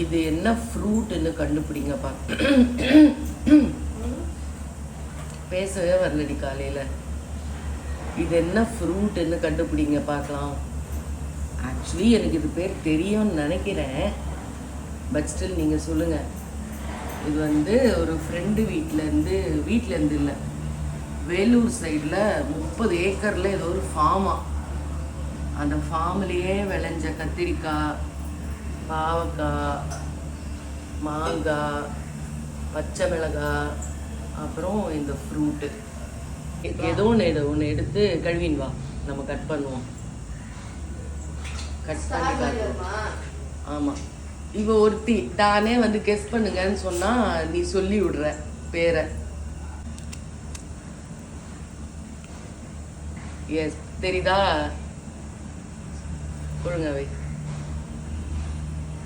இது என்ன ஃப்ரூட்டுன்னு கண்டுபிடிங்கப்பா. பேசவே வரலடி காலையில். இது என்ன ஃப்ரூட்டுன்னு கண்டுபிடிங்க பார்க்கலாம். ஆக்சுவலி எனக்கு இது பேர் தெரியும்னு நினைக்கிறேன். பட் ஸ்டில் நீங்கள் சொல்லுங்கள். இது வந்து ஒரு ஃப்ரெண்டு வீட்டிலேருந்து இல்லை, வேலூர் சைடில் 30 ஏக்கரில் ஏதோ ஒரு ஃபார்மா. அந்த ஃபார்ம்லேயே விளைஞ்ச கத்திரிக்காய், பாவக்காய், மாங்காய், பச்சை மிளகாய், அப்புறம் இந்த ஃப்ரூட்டு. ஏதோ ஒன்று எடுத்து கழுவின் வா, நம்ம கட் பண்ணுவோம். கட் பண்ணி காட்டுவோம். ஆமாம், இவ ஒருத்தி தானே வந்து கெஸ் பண்ணுங்கன்னு சொன்னால் நீ சொல்லி விடுற பேரை. எஸ், தெரியுதா? ஒழுங்க வை.